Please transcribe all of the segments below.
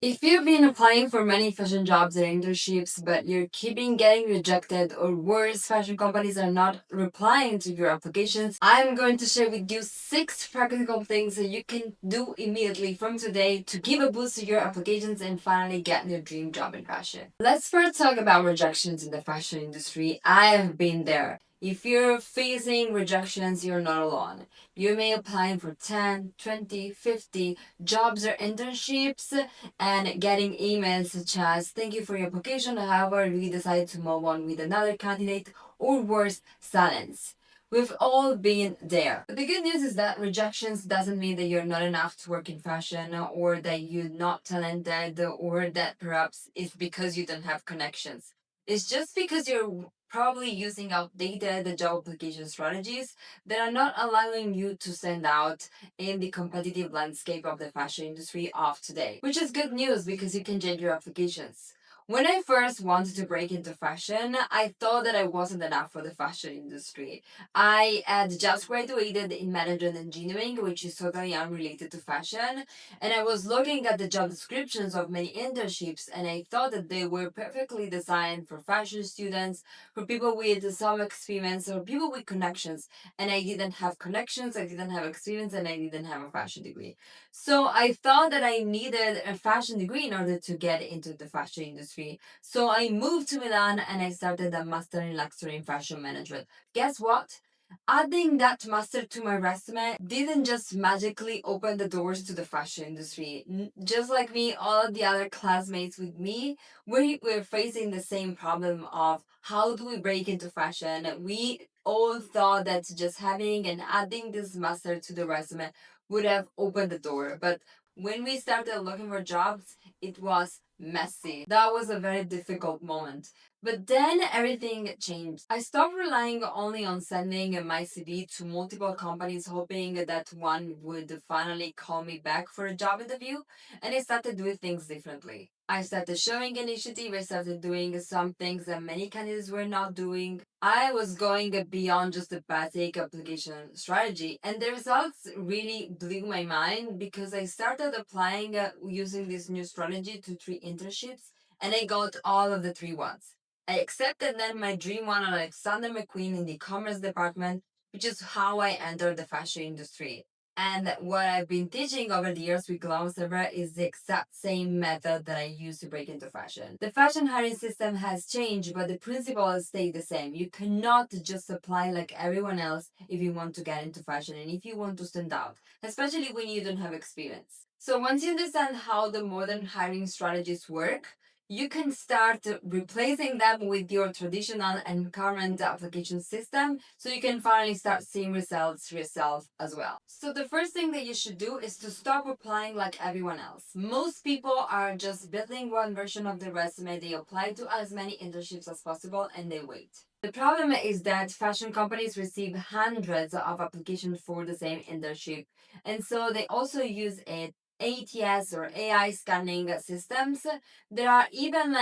If you've been applying for many fashion jobs and internships, but you're keeping getting rejected, or worse, fashion companies are not replying to your applications, I'm going to share with you 6 practical things that you can do immediately from today to give a boost to your applications and finally get your dream job in fashion. Let's first talk about rejections in the fashion industry. I have been there. If you're facing rejections, you're not alone. You may apply for 10, 20, 50 jobs or internships and getting emails such as thank you for your application, however we decided to move on with another candidate, or worse, silence. We've all been there. But the good news is that rejections doesn't mean that you're not enough to work in fashion, or that you're not talented, or that perhaps it's because you don't have connections. It's just because you're probably using outdated job application strategies that are not allowing you to stand out in the competitive landscape of the fashion industry of today, which is good news because you can change your applications. When I first wanted to break into fashion, I thought that I wasn't enough for the fashion industry. I had just graduated in management engineering, which is totally unrelated to fashion, and I was looking at the job descriptions of many internships, and I thought that they were perfectly designed for fashion students, for people with some experience, or people with connections, and I didn't have connections, I didn't have experience, and I didn't have a fashion degree. So I thought that I needed a fashion degree in order to get into the fashion industry. So I moved to Milan and I started a master in luxury and fashion management. Guess what? Adding that master to my resume didn't just magically open the doors to the fashion industry. Just like me, all of the other classmates with me, we were facing the same problem of how do we break into fashion. We all thought that just having and adding this master to the resume would have opened the door. But when we started looking for jobs, it was messy. That was a very difficult moment. But then everything changed. I stopped relying only on sending my CV to multiple companies, hoping that one would finally call me back for a job interview, and I started doing things differently. I started showing initiative, I started doing some things that many candidates were not doing. I was going beyond just the basic application strategy, and the results really blew my mind because I started applying using this new strategy to 3 internships, and I got all of the 3 ones. I accepted then my dream one on Alexander McQueen in the commerce department, which is how I entered the fashion industry. And what I've been teaching over the years with Glamour Server is the exact same method that I use to break into fashion. The fashion hiring system has changed, but the principle has stayed the same. You cannot just apply like everyone else if you want to get into fashion and if you want to stand out, especially when you don't have experience. So once you understand how the modern hiring strategies work, you can start replacing them with your traditional and current application system so you can finally start seeing results yourself as well. So the first thing that you should do is to stop applying like everyone else. Most people are just building one version of their resume, they apply to as many internships as possible and they wait. The problem is that fashion companies receive hundreds of applications for the same internship, and so they also use it ATS or AI scanning systems. There are even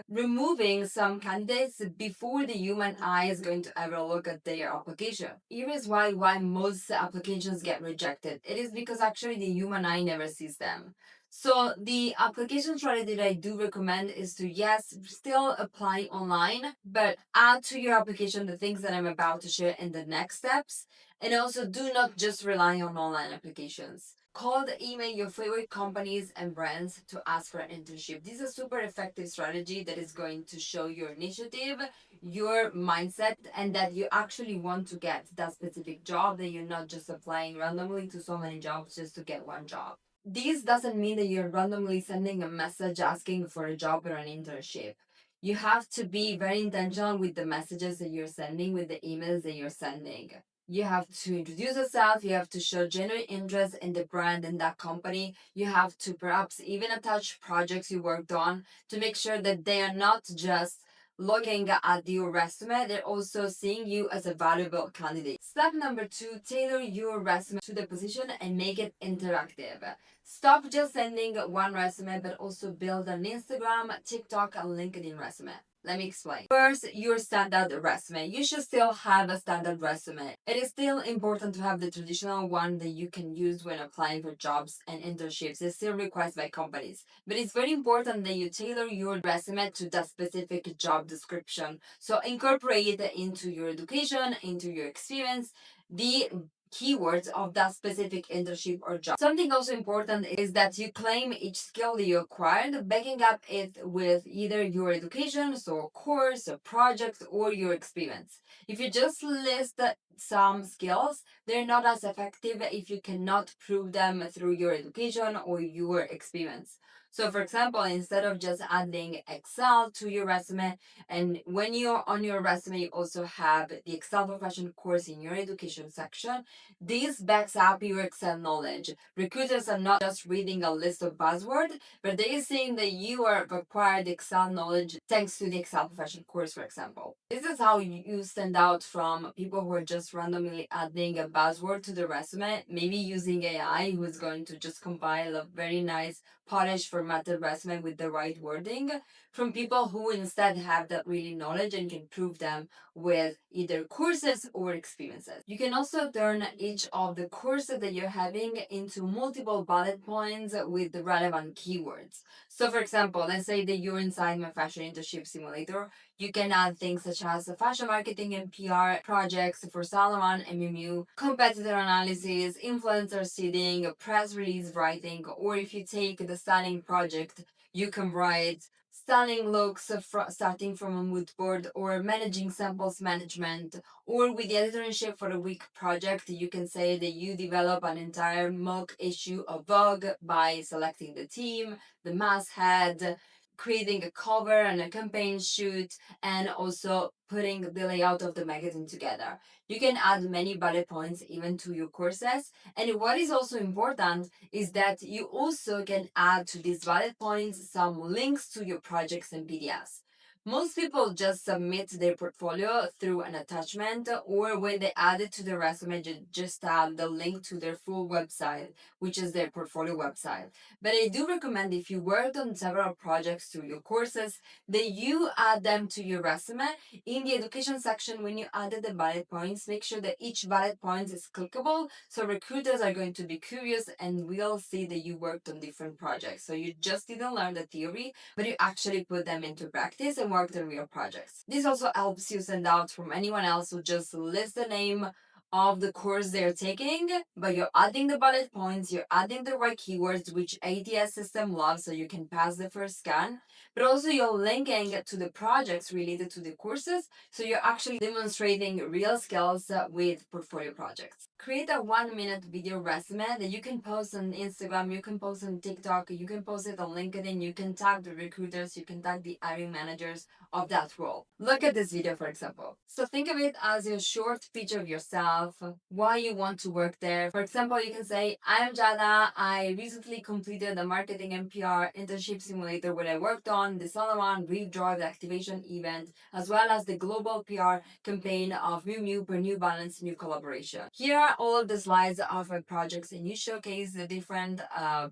removing some candidates before the human eye is going to ever look at their application. Here is why most applications get rejected. It is because actually the human eye never sees them. So the application strategy that I do recommend is to, yes, still apply online, but add to your application the things that I'm about to share in the next steps. And also do not just rely on online applications. Call the email your favorite companies and brands to ask for an internship. This is a super effective strategy that is going to show your initiative, your mindset, and that you actually want to get that specific job, that you're not just applying randomly to so many jobs just to get one job. This doesn't mean that you're randomly sending a message asking for a job or an internship. You have to be very intentional with the messages that you're sending, with the emails that you're sending. You have to introduce yourself, you have to show genuine interest in the brand and that company. You have to perhaps even attach projects you worked on to make sure that they are not just looking at your resume, they're also seeing you as a valuable candidate. Step number 2, tailor your resume to the position and make it interactive. Stop just sending one resume, but also build an Instagram, TikTok, and LinkedIn resume. Let me explain. First, your standard resume. You should still have a standard resume. It is still important to have the traditional one that you can use when applying for jobs and internships. It's still required by companies. But it's very important that you tailor your resume to that specific job description. So incorporate it into your education, into your experience, the keywords of that specific internship or job. Something also important is that you claim each skill that you acquired, backing up it with either your education, so a course, a project, or your experience. If you just list some skills, they're not as effective if you cannot prove them through your education or your experience. So, for example, instead of just adding Excel to your resume, and when you're on your resume, you also have the Excel profession course in your education section, this backs up your Excel knowledge. Recruiters are not just reading a list of buzzwords, but they're seeing that you are acquired Excel knowledge thanks to the Excel profession course, for example. This is how you stand out from people who are just randomly adding a buzzword to the resume, maybe using AI, who is going to just compile a very nice, polished, formatted resume with the right wording, from people who instead have that really knowledge and can prove them with either courses or experiences. You can also turn each of the courses that you're having into multiple bullet points with the relevant keywords. So, for example, let's say that you're inside my fashion internship simulator. You can add things such as fashion marketing and PR projects for Saint Laurent and Miu Miu, competitor analysis, influencer seeding, press release writing, or if you take the styling project, you can write styling looks starting from a mood board, or managing samples management, or with the internship for a week project, you can say that you develop an entire mock issue of Vogue by selecting the team, the masthead, creating a cover and a campaign shoot, and also putting the layout of the magazine together. You can add many bullet points even to your courses. And what is also important is that you also can add to these bullet points some links to your projects and PDFs. Most people just submit their portfolio through an attachment, or when they add it to the resume, just add the link to their full website, which is their portfolio website. But I do recommend, if you worked on several projects through your courses, that you add them to your resume. In the education section, when you added the bullet points, make sure that each bullet point is clickable, so recruiters are going to be curious and will see that you worked on different projects. So you just didn't learn the theory, but you actually put them into practice and worked on real projects. This also helps you stand out from anyone else who just lists the name of the course they're taking, but you're adding the bullet points, you're adding the right keywords, which ATS system loves, so you can pass the first scan, but also you're linking to the projects related to the courses, so you're actually demonstrating real skills with portfolio projects. Create a 1 minute video resume that you can post on Instagram, you can post on TikTok, you can post it on LinkedIn, you can tag the recruiters, you can tag the hiring managers of that role. Look at this video, for example. So think of it as a short picture of yourself, why you want to work there. For example, you can say, I'm Jada. I recently completed a marketing and PR internship simulator where I worked on the Solomon Brief Drive activation event, as well as the global PR campaign of Miu Miu per New Balance new collaboration. Here are all of the slides of my projects, and you showcase the different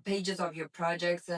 pages of your projects.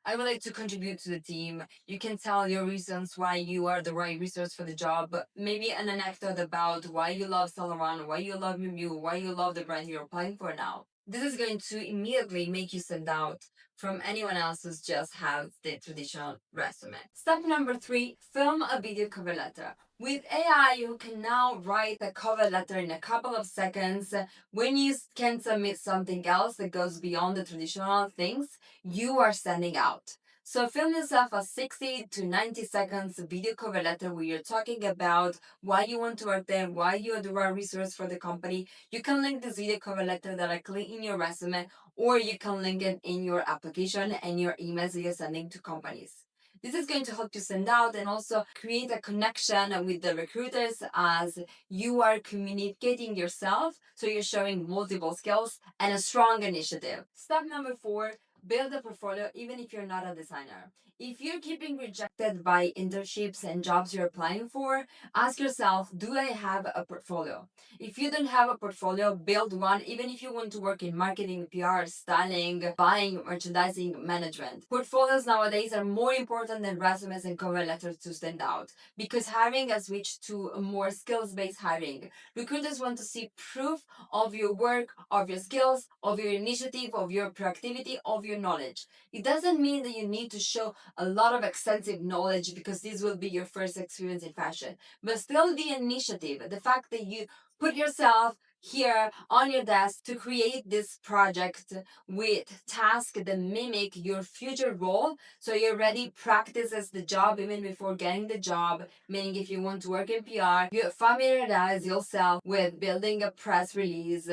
I would like to contribute to the team. You can tell your reasons why you are the right resource for the job. Maybe an anecdote about why you love Saint Laurent, why you love Miu Miu, why you love the brand you're applying for now. This is going to immediately make you stand out from anyone else who's just has the traditional resume. Step number 3, film a video cover letter. With AI, you can now write a cover letter in a couple of seconds. When you can submit something else that goes beyond the traditional things, you are standing out. So film yourself a 60 to 90 seconds video cover letter where you're talking about why you want to work there, why you are the right resource for the company. You can link this video cover letter directly in your resume, or you can link it in your application and your emails that you're sending to companies. This is going to help you stand out and also create a connection with the recruiters as you are communicating yourself. So you're showing multiple skills and a strong initiative. Step number 4, Build a portfolio even if you're not a designer. If you're keeping rejected by internships and jobs you're applying for, ask yourself, do I have a portfolio? If you don't have a portfolio, build one, even if you want to work in marketing, PR, styling, buying, merchandising, management. Portfolios nowadays are more important than resumes and cover letters to stand out because hiring has switched to a more skills-based hiring. Recruiters want to see proof of your work, of your skills, of your initiative, of your proactivity, of your knowledge. It doesn't mean that you need to show a lot of extensive knowledge because this will be your first experience in fashion, but still the initiative, the fact that you put yourself here on your desk to create this project with tasks that mimic your future role so you already practices the job even before getting the job, meaning if you want to work in PR, you familiarize yourself with building a press release,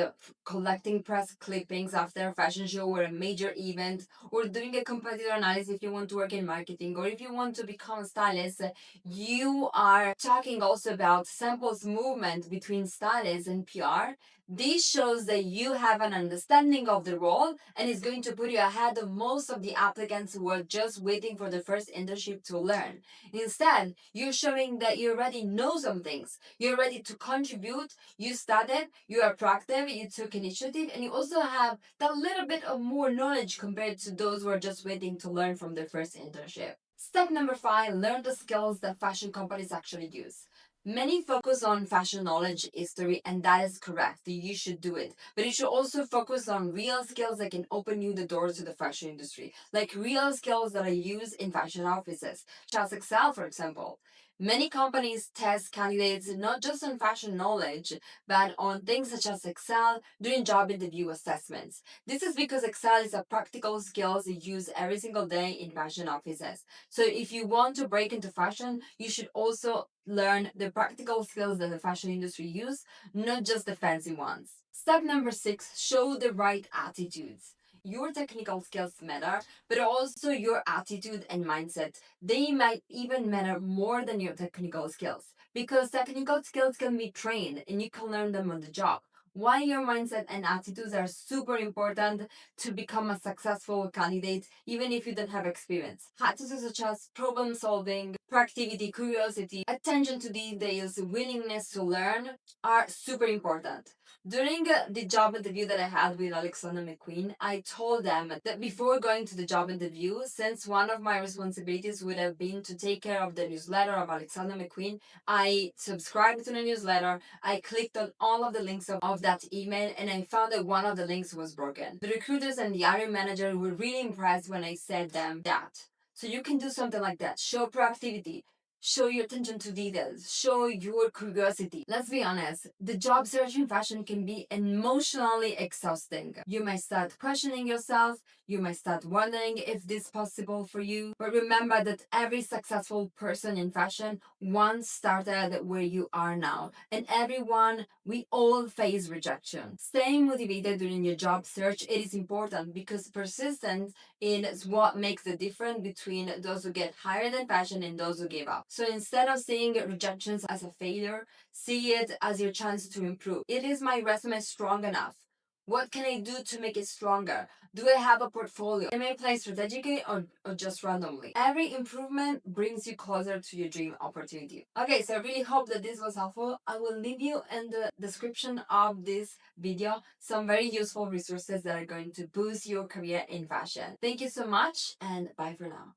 collecting press clippings after a fashion show or a major event, or doing a competitor analysis if you want to work in marketing, or if you want to become a stylist. You are talking also about samples movement between stylists and PR. This shows that you have an understanding of the role and is going to put you ahead of most of the applicants who are just waiting for the first internship to learn. Instead, you're showing that you already know some things. You're ready to contribute. You studied, you are proactive, you took initiative, and you also have that little bit of more knowledge compared to those who are just waiting to learn from their first internship. Step number 5, learn the skills that fashion companies actually use. Many focus on fashion knowledge, history, and that is correct. You should do it. But you should also focus on real skills that can open you the doors to the fashion industry, like real skills that are used in fashion offices, such as Excel, for example. Many companies test candidates not just on fashion knowledge, but on things such as Excel during job interview assessments. This is because Excel is a practical skill used every single day in fashion offices. So if you want to break into fashion, you should also learn the practical skills that the fashion industry use, not just the fancy ones. Step number 6, show the right attitudes. Your technical skills matter, but also your attitude and mindset. They might even matter more than your technical skills because technical skills can be trained and you can learn them on the job. Why your mindset and attitudes are super important to become a successful candidate, even if you don't have experience. Attitudes such as problem solving, proactivity, curiosity, attention to details, willingness to learn are super important. During the job interview that I had with Alexander McQueen, I told them that before going to the job interview, since one of my responsibilities would have been to take care of the newsletter of Alexander McQueen, I subscribed to the newsletter, I clicked on all of the links of that email, and I found that one of the links was broken. The recruiters and the hiring manager were really impressed when I said them that. So you can do something like that. Show proactivity. Show your attention to details. Show your curiosity. Let's be honest, the job search in fashion can be emotionally exhausting. You might start questioning yourself. You might start wondering if this is possible for you. But remember that every successful person in fashion once started where you are now. And everyone, we all face rejection. Staying motivated during your job search, it is important because persistence is what makes the difference between those who get hired in fashion and those who give up. So instead of seeing rejections as a failure, see it as your chance to improve. Is my resume strong enough? What can I do to make it stronger? Do I have a portfolio? Am I apply strategically or just randomly? Every improvement brings you closer to your dream opportunity. Okay, so I really hope that this was helpful. I will leave you in the description of this video some very useful resources that are going to boost your career in fashion. Thank you so much and bye for now.